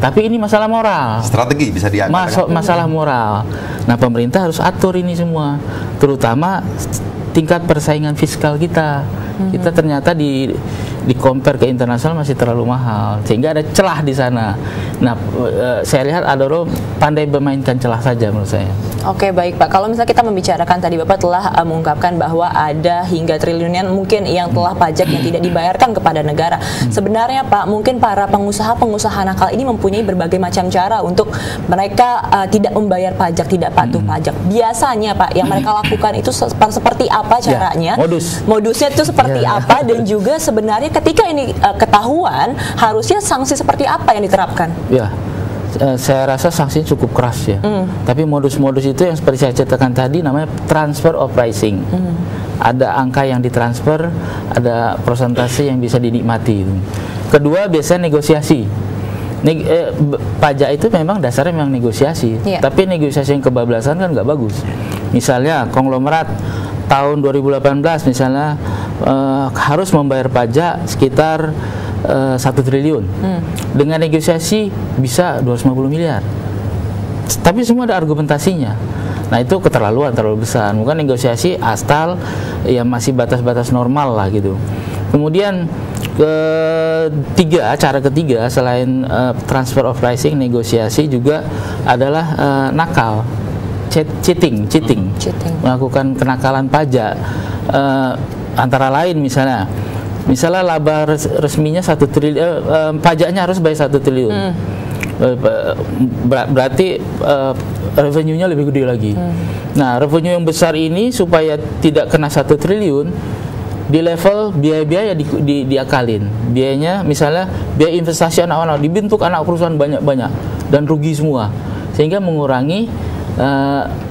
Tapi ini masalah moral. Strategi bisa dianggap. Masalah moral. Nah, pemerintah harus atur ini semua, terutama tingkat persaingan fiskal kita. Kita ternyata di compare ke internasional masih terlalu mahal, sehingga ada celah di sana. Nah, saya lihat Adaro pandai memainkan celah saja menurut saya. Oke, baik Pak. Kalau misalnya kita membicarakan tadi Bapak telah mengungkapkan bahwa ada hingga triliunan mungkin yang telah pajak yang tidak dibayarkan kepada negara. Sebenarnya Pak, mungkin para pengusaha nakal ini mempunyai berbagai macam cara untuk mereka tidak membayar pajak, tidak patuh pajak. Biasanya Pak, yang mereka lakukan itu seperti apa caranya? Modusnya itu seperti apa, dan juga sebenarnya ketika ini ketahuan harusnya sanksi seperti apa yang diterapkan? Saya rasa sanksinya cukup keras ya. Tapi modus-modus itu yang seperti saya ceritakan tadi namanya transfer of pricing. Ada angka yang ditransfer, ada persentase yang bisa dinikmati. Kedua, biasanya negosiasi. Pajak itu memang dasarnya memang negosiasi. Tapi negosiasi yang kebablasan kan nggak bagus. Misalnya konglomerat tahun 2018 misalnya harus membayar pajak sekitar 1 triliun. Dengan negosiasi bisa 250 miliar. Tapi semua ada argumentasinya. Nah, itu keterlaluan, terlalu besar. Bukan negosiasi asal ya masih batas-batas normal lah gitu. Kemudian cara ketiga selain transfer of pricing, negosiasi juga adalah nakal. Cheating, melakukan kenakalan pajak. antara lain misalnya laba resminya 1 triliun, pajaknya harus bayar 1 triliun. Berarti revenue-nya lebih gede lagi. Nah, revenue yang besar ini supaya tidak kena 1 triliun, di level biaya-biaya diakalin. Biayanya misalnya biaya investasi anak-anak, dibentuk anak perusahaan banyak-banyak dan rugi semua, sehingga mengurangi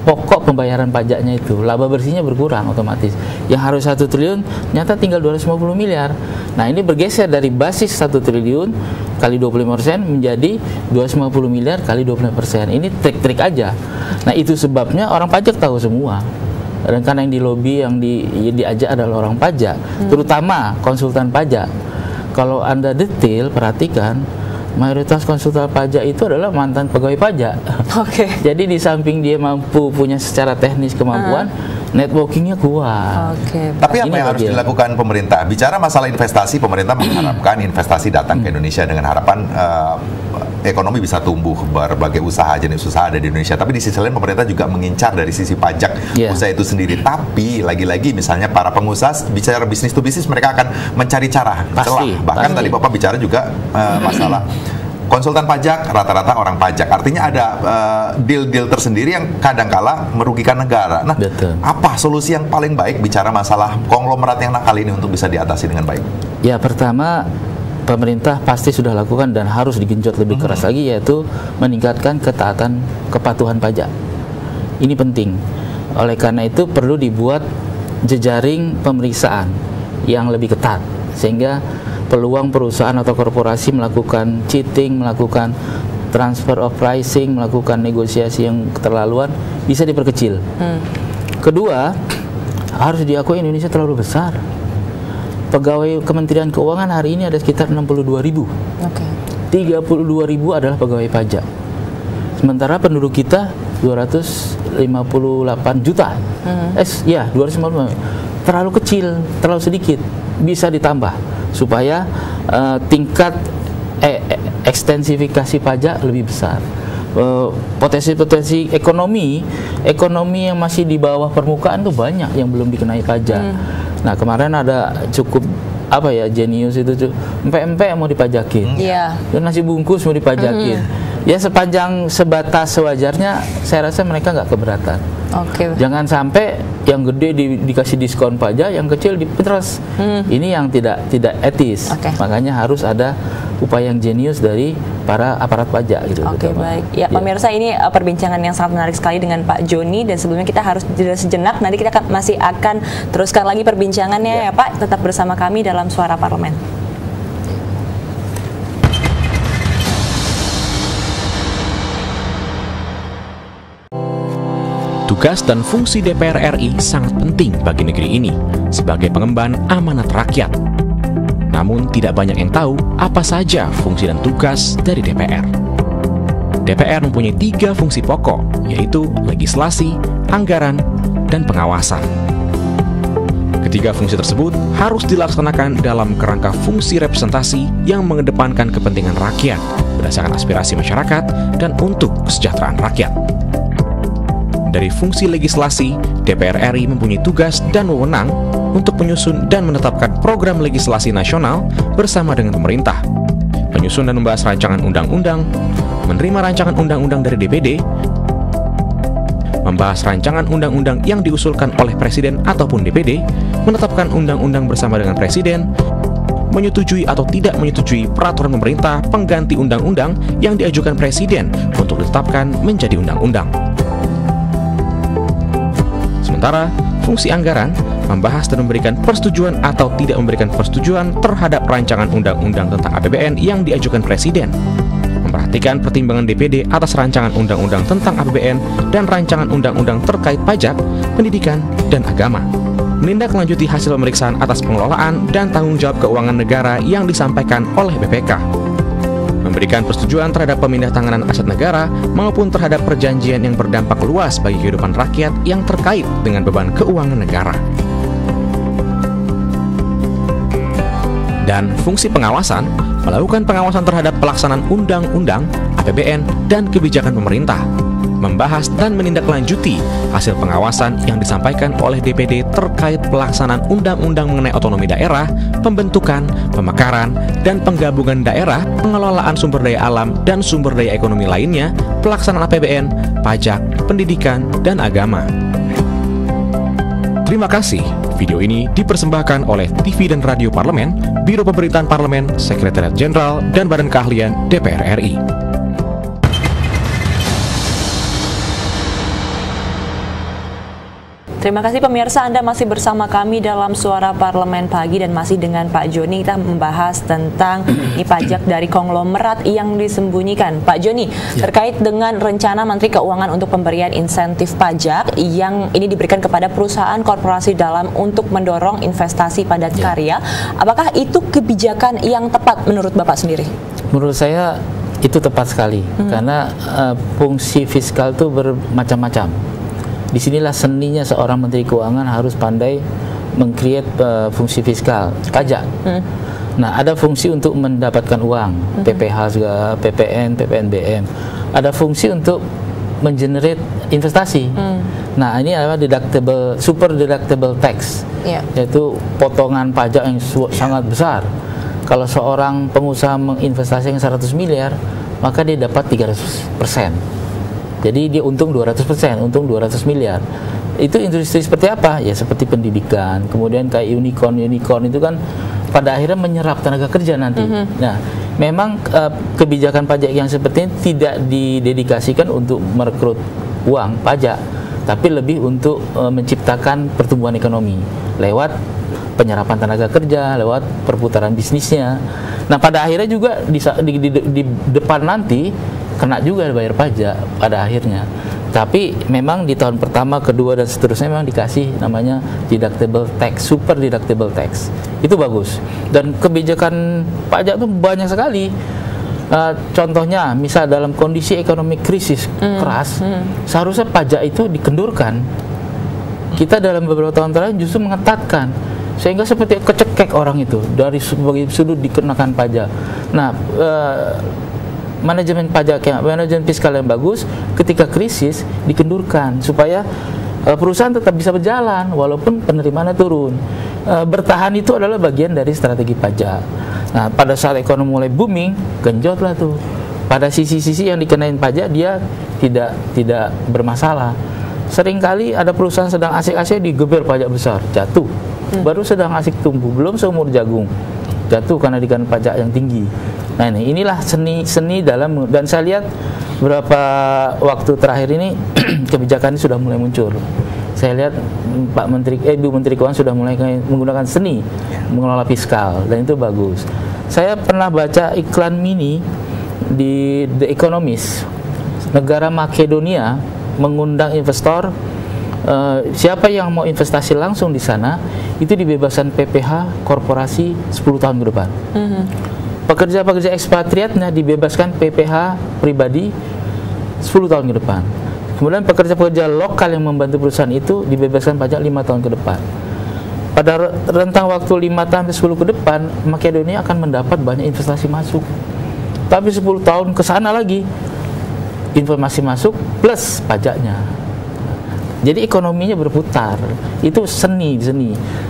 pokok pembayaran pajaknya itu. Laba bersihnya berkurang otomatis. Yang harus 1 triliun nyata tinggal 250 miliar. Nah, ini bergeser dari basis 1 triliun kali 25% menjadi 250 miliar kali 25%. Ini trik-trik aja. Nah, itu sebabnya orang pajak tahu semua. Dan karena yang di lobby, yang diajak adalah orang pajak, terutama konsultan pajak. Kalau Anda detail perhatikan, mayoritas konsultan pajak itu adalah mantan pegawai pajak. Jadi di samping dia mampu punya secara teknis kemampuan, networkingnya kuat. Tapi apa yang harus dilakukan pemerintah? Bicara masalah investasi, pemerintah mengharapkan investasi datang ke Indonesia dengan harapan ekonomi bisa tumbuh, berbagai usaha, jenis usaha ada di Indonesia. Tapi di sisi lain pemerintah juga mengincar dari sisi pajak usaha itu sendiri. Tapi lagi-lagi misalnya para pengusaha bicara bisnis to bisnis, mereka akan mencari cara celah. Bahkan tadi Bapak bicara juga masalah konsultan pajak rata-rata orang pajak. Artinya ada deal-deal tersendiri yang kadangkala merugikan negara. Nah, apa solusi yang paling baik bicara masalah konglomerat yang nakal ini untuk bisa diatasi dengan baik? Ya, pertama pemerintah pasti sudah lakukan dan harus digenjot lebih keras lagi, yaitu meningkatkan ketaatan kepatuhan pajak. Ini penting. Oleh karena itu perlu dibuat jejaring pemeriksaan yang lebih ketat, sehingga peluang perusahaan atau korporasi melakukan cheating, melakukan transfer of pricing, melakukan negosiasi yang keterlaluan bisa diperkecil. Kedua, harus diakui Indonesia terlalu besar. Pegawai Kementerian Keuangan hari ini ada sekitar 62.000. 32.000 adalah pegawai pajak. Sementara penduduk kita 258 juta. 258. Terlalu kecil, terlalu sedikit. Bisa ditambah supaya tingkat ekstensifikasi pajak lebih besar. Potensi-potensi ekonomi yang masih di bawah permukaan tuh banyak yang belum dikenai pajak. Nah, kemarin ada cukup jenius itu empek-empek mau dipajakin. Dan nasi bungkus mau dipajakin. Ya, sebatas sewajarnya saya rasa mereka nggak keberatan. Jangan sampai yang gede dikasih diskon pajak, yang kecil dipetras. Ini yang tidak etis. Makanya harus ada upaya yang jenius dari para aparat pajak gitu. Baik. Ya, pemirsa, ini perbincangan yang sangat menarik sekali dengan Pak Joni, dan sebelumnya kita harus jeda sejenak. Nanti kita masih akan teruskan lagi perbincangannya ya Pak. Tetap bersama kami dalam Suara Parlemen. Tugas dan fungsi DPR RI sangat penting bagi negeri ini sebagai pengemban amanat rakyat. Namun tidak banyak yang tahu apa saja fungsi dan tugas dari DPR. DPR mempunyai 3 fungsi pokok, yaitu legislasi, anggaran, dan pengawasan. Ketiga fungsi tersebut harus dilaksanakan dalam kerangka fungsi representasi yang mengedepankan kepentingan rakyat berdasarkan aspirasi masyarakat dan untuk kesejahteraan rakyat. Dari fungsi legislasi, DPR RI mempunyai tugas dan wewenang untuk menyusun dan menetapkan program legislasi nasional bersama dengan pemerintah, menyusun dan membahas rancangan undang-undang, menerima rancangan undang-undang dari DPD, membahas rancangan undang-undang yang diusulkan oleh Presiden ataupun DPD, menetapkan undang-undang bersama dengan Presiden, menyetujui atau tidak menyetujui peraturan pemerintah pengganti undang-undang yang diajukan Presiden untuk ditetapkan menjadi undang-undang. Sementara, fungsi anggaran membahas dan memberikan persetujuan atau tidak memberikan persetujuan terhadap rancangan undang-undang tentang APBN yang diajukan Presiden, memperhatikan pertimbangan DPD atas rancangan undang-undang tentang APBN dan rancangan undang-undang terkait pajak, pendidikan, dan agama, menindaklanjuti hasil pemeriksaan atas pengelolaan dan tanggung jawab keuangan negara yang disampaikan oleh BPK, memberikan persetujuan terhadap pemindahantanganan aset negara maupun terhadap perjanjian yang berdampak luas bagi kehidupan rakyat yang terkait dengan beban keuangan negara. Dan fungsi pengawasan melakukan pengawasan terhadap pelaksanaan undang-undang, APBN, dan kebijakan pemerintah, membahas dan menindaklanjuti hasil pengawasan yang disampaikan oleh DPD terkait pelaksanaan undang-undang mengenai otonomi daerah, pembentukan, pemekaran, dan penggabungan daerah, pengelolaan sumber daya alam dan sumber daya ekonomi lainnya, pelaksanaan APBN, pajak, pendidikan, dan agama. Terima kasih. Video ini dipersembahkan oleh TV dan Radio Parlemen, Biro Pemerintahan Parlemen, Sekretariat Jenderal, dan Badan Keahlian DPR RI. Terima kasih pemirsa, Anda masih bersama kami dalam Suara Parlemen Pagi dan masih dengan Pak Joni. Kita membahas tentang pajak dari konglomerat yang disembunyikan. Pak Joni, terkait dengan rencana Menteri Keuangan untuk pemberian insentif pajak yang ini diberikan kepada perusahaan korporasi dalam untuk mendorong investasi padat karya, apakah itu kebijakan yang tepat menurut Bapak sendiri? Menurut saya itu tepat sekali, karena fungsi fiskal itu bermacam-macam. Disinilah seninya seorang Menteri Keuangan harus pandai meng-create fungsi fiskal, pajak. Nah, ada fungsi untuk mendapatkan uang, PPH juga, PPN, PPNBM. Ada fungsi untuk mengenerate investasi. Nah, ini adalah deductible, super deductible tax, yaitu potongan pajak yang sangat besar. Kalau seorang pengusaha menginvestasikan 100 miliar, maka dia dapat 300%. Jadi dia untung 200%, untung 200 miliar. Itu industri seperti apa? Ya seperti pendidikan, kemudian kayak unicorn itu kan pada akhirnya menyerap tenaga kerja nanti. Nah, memang kebijakan pajak yang seperti ini tidak didedikasikan untuk merekrut uang pajak, tapi lebih untuk menciptakan pertumbuhan ekonomi lewat penyerapan tenaga kerja, lewat perputaran bisnisnya. Nah, pada akhirnya juga di depan nanti kena juga bayar pajak pada akhirnya. Tapi memang di tahun pertama, kedua, dan seterusnya memang dikasih namanya deductible tax, super deductible tax. Itu bagus. Dan kebijakan pajak itu banyak sekali. Contohnya, misal dalam kondisi ekonomi krisis keras, seharusnya pajak itu dikendurkan. Kita dalam beberapa tahun terakhir justru mengetatkan, sehingga seperti kecekek orang itu dari sebagai sudut dikenakan pajak. Nah, manajemen pajak manajemen fiskal yang bagus ketika krisis dikendurkan supaya perusahaan tetap bisa berjalan walaupun penerimaannya turun. Bertahan itu adalah bagian dari strategi pajak. Nah, pada saat ekonomi mulai booming, genjotlah tuh. Pada sisi-sisi yang dikenain pajak dia tidak bermasalah. Seringkali ada perusahaan sedang asik-asik digeber pajak besar, jatuh. Baru sedang asik tumbuh, belum seumur jagung, jatuh karena dikenakan pajak yang tinggi. Nah, inilah seni dalam, dan saya lihat beberapa waktu terakhir ini kebijakan ini sudah mulai muncul. Saya lihat Ibu Menteri Keuangan sudah mulai menggunakan seni mengelola fiskal, dan itu bagus. Saya pernah baca iklan mini di The Economist. Negara Makedonia mengundang investor, siapa yang mau investasi langsung di sana itu dibebaskan PPh korporasi 10 tahun ke depan. Pekerja-pekerja ekspatriatnya dibebaskan PPh pribadi 10 tahun ke depan. Kemudian pekerja-pekerja lokal yang membantu perusahaan itu dibebaskan pajak 5 tahun ke depan. Pada rentang waktu 5 sampai 10 ke depan, Makedonia akan mendapat banyak investasi masuk. Tapi 10 tahun ke sana lagi, informasi masuk plus pajaknya. Jadi ekonominya berputar. Itu seni.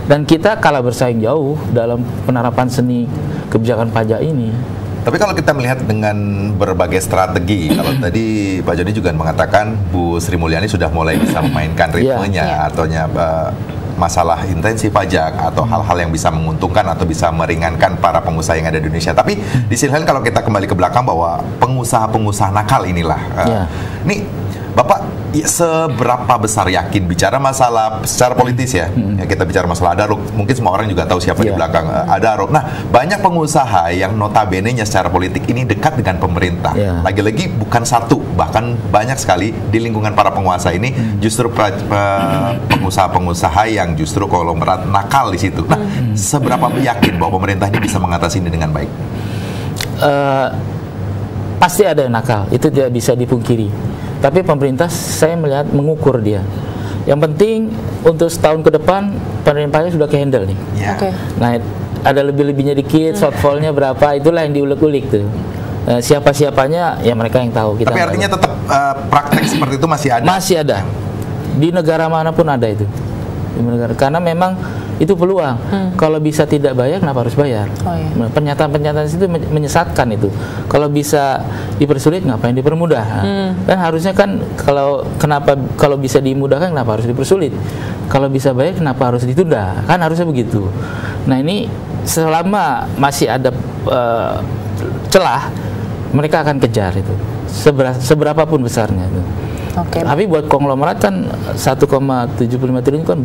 Dan kita kalah bersaing jauh dalam penerapan seni kebijakan pajak ini. Tapi kalau kita melihat dengan berbagai strategi, kalau tadi Pak Joni juga mengatakan Bu Sri Mulyani sudah mulai bisa memainkan ritmenya, atau masalah intensi pajak atau hal-hal yang bisa menguntungkan atau bisa meringankan para pengusaha yang ada di Indonesia. Tapi di sisi lain kalau kita kembali ke belakang bahwa pengusaha-pengusaha nakal inilah, ini Bapak seberapa besar yakin bicara masalah secara politis ya, kita bicara masalah Adaro, mungkin semua orang juga tahu siapa di belakang Adaro. Nah, banyak pengusaha yang notabene-nya secara politik ini dekat dengan pemerintah. Lagi-lagi bukan satu, bahkan banyak sekali di lingkungan para penguasa ini justru pengusaha-pengusaha yang justru konglomerat nakal di situ. Nah, seberapa yakin bahwa pemerintah ini bisa mengatasi ini dengan baik? Pasti ada yang nakal, itu tidak bisa dipungkiri. Tapi pemerintah saya melihat mengukur dia. Yang penting untuk setahun ke depan pemerintahnya sudah ke-handle nih. Nah, ada lebih-lebihnya dikit, shortfallnya berapa, itulah yang diulik-ulik tuh. Siapa-siapanya ya mereka yang tahu. Kita tapi artinya tetap praktek seperti itu masih ada? Masih ada. Di negara manapun ada itu. Karena memang itu peluang. Kalau bisa tidak bayar, kenapa harus bayar? Pernyataan-pernyataan itu menyesatkan itu. Kalau bisa dipersulit, ngapain dipermudah? Kan harusnya kan kalau bisa dimudahkan, kenapa harus dipersulit? Kalau bisa bayar, kenapa harus ditunda? Kan harusnya begitu. Nah ini selama masih ada celah, mereka akan kejar itu. Seberapapun besarnya itu. Tapi buat konglomerat kan 1,75 triliun kan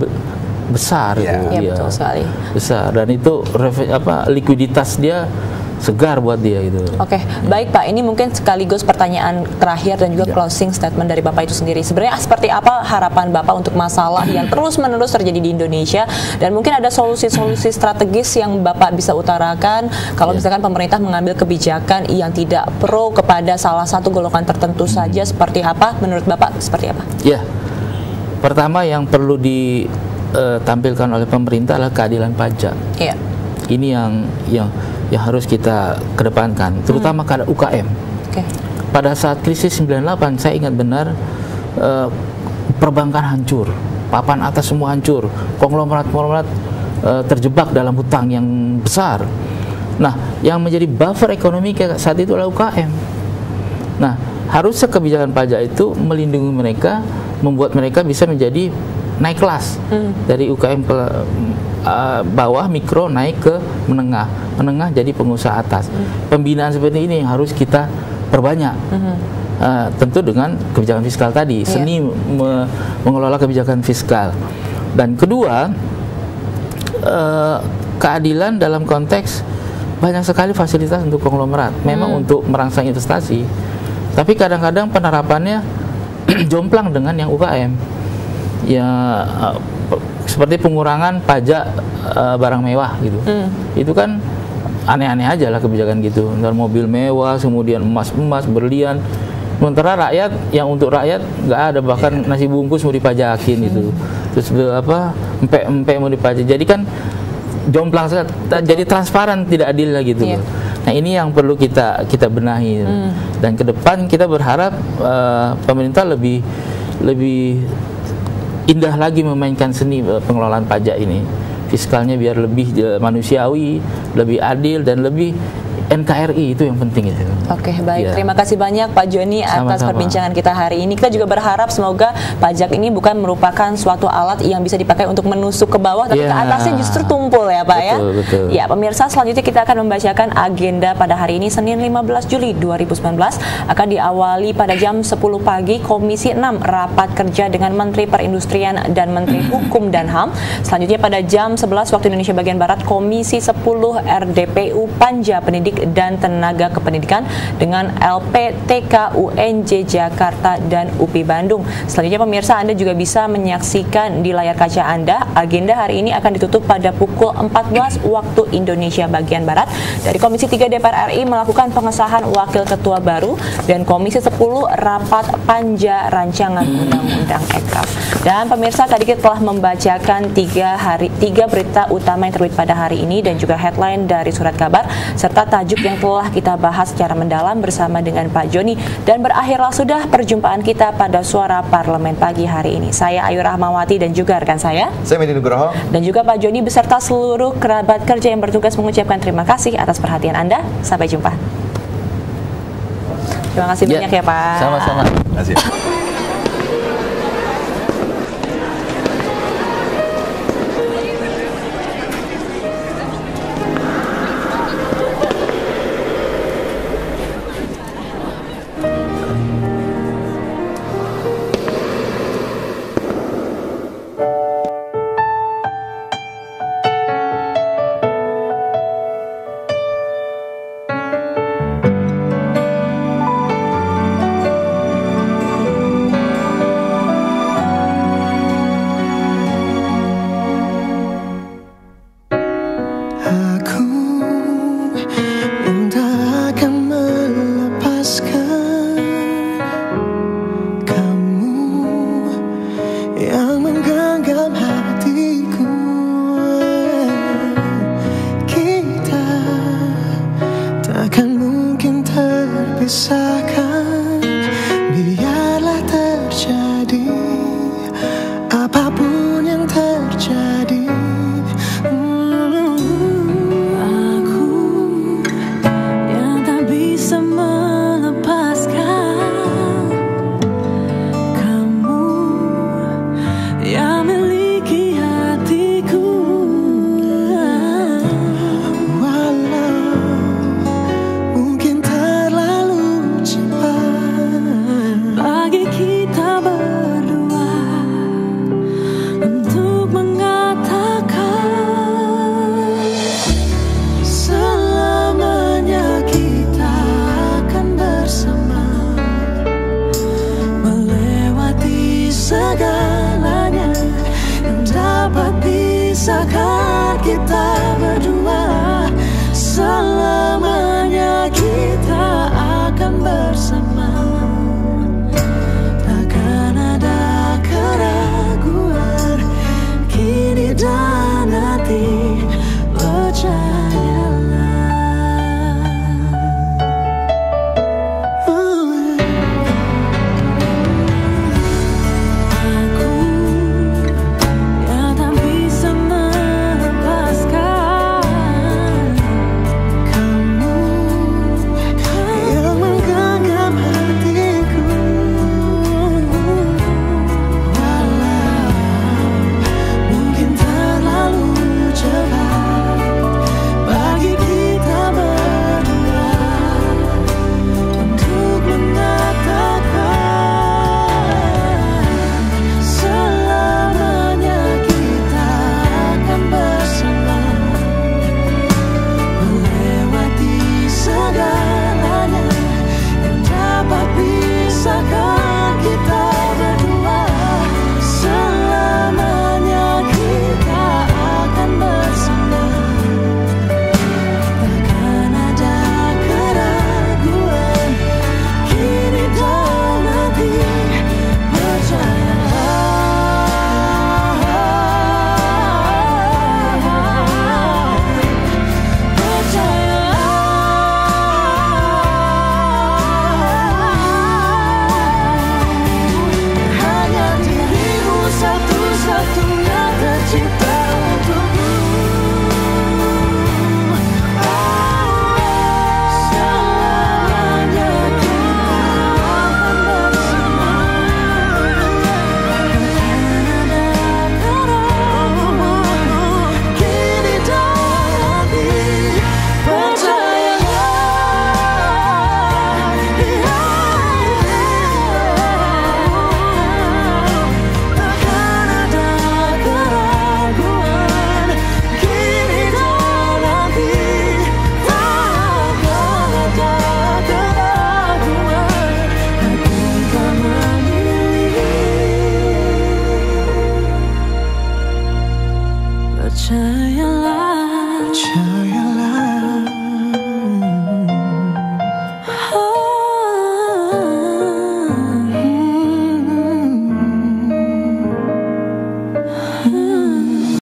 besar itu. Iya, betul sekali. Besar, dan itu likuiditas dia segar buat dia gitu. Baik Pak, ini mungkin sekaligus pertanyaan terakhir dan juga closing statement dari Bapak itu sendiri. Sebenarnya seperti apa harapan Bapak untuk masalah yang terus-menerus terjadi di Indonesia, dan mungkin ada solusi-solusi strategis yang Bapak bisa utarakan kalau misalkan pemerintah mengambil kebijakan yang tidak pro kepada salah satu golongan tertentu saja, seperti apa menurut Bapak, seperti apa? Ya, pertama yang perlu ditampilkan oleh pemerintah adalah keadilan pajak. Ini yang harus kita kedepankan, terutama kepada UKM. Pada saat krisis 98, saya ingat benar, perbankan hancur, papan atas semua hancur, konglomerat terjebak dalam hutang yang besar. Nah, yang menjadi buffer ekonomi saat itu adalah UKM. Nah, harusnya kebijakan pajak itu melindungi mereka, membuat mereka bisa menjadi naik kelas dari UKM bawah, mikro, naik ke menengah jadi pengusaha atas. Pembinaan seperti ini yang harus kita perbanyak, tentu dengan kebijakan fiskal tadi, seni mengelola kebijakan fiskal. Dan kedua, keadilan dalam konteks banyak sekali fasilitas untuk konglomerat, memang untuk merangsang investasi, tapi kadang-kadang penerapannya jomplang dengan yang UKM. Ya, seperti pengurangan pajak barang mewah gitu. Itu kan aneh-aneh aja lah kebijakan gitu. Ntar mobil mewah, kemudian emas, berlian. Sementara rakyat, yang untuk rakyat nggak ada, bahkan nasi bungkus mau dipajakin gitu. Terus empek mau dipajak. Jadi kan jomplang, jadi transparan, tidak adil lah gitu. Nah ini yang perlu kita benahi. Dan ke depan kita berharap pemerintah lebih indah lagi memainkan seni pengelolaan pajak ini. Fiskalnya biar lebih manusiawi, lebih adil, dan lebih NKRI, itu yang penting itu. Baik. Terima kasih banyak Pak Joni atas perbincangan kita hari ini. Kita juga berharap semoga pajak ini bukan merupakan suatu alat yang bisa dipakai untuk menusuk ke bawah, tapi ke atasnya justru tumpul ya Pak. Betul. Ya, pemirsa, selanjutnya kita akan membacakan agenda pada hari ini, Senin 15 Juli 2019. Akan diawali pada jam 10 pagi, Komisi 6 rapat kerja dengan Menteri Perindustrian dan Menteri Hukum dan HAM. Selanjutnya pada jam 11 waktu Indonesia bagian Barat, Komisi 10 RDPU Panja Pendidik dan Tenaga Kependidikan dengan LPTK UNJ Jakarta dan UPI Bandung. Selanjutnya pemirsa, Anda juga bisa menyaksikan di layar kaca Anda. Agenda hari ini akan ditutup pada pukul 14 waktu Indonesia bagian Barat. Dari Komisi 3 DPR RI melakukan pengesahan Wakil Ketua baru, dan Komisi 10 rapat panja rancangan Undang-Undang Ekraf. Dan pemirsa, tadi kita telah membacakan tiga berita utama yang terbit pada hari ini, dan juga headline dari surat kabar, serta tajuk yang telah kita bahas secara mendalam bersama dengan Pak Joni. Dan berakhirlah sudah perjumpaan kita pada Suara Parlemen pagi hari ini. Saya Ayu Rahmawati dan juga rekan saya Medi Nugroho, dan juga Pak Joni beserta seluruh kerabat kerja yang bertugas mengucapkan terima kasih atas perhatian Anda. Sampai jumpa. Terima kasih banyak ya Pak. Sama-sama. Terima kasih. bisa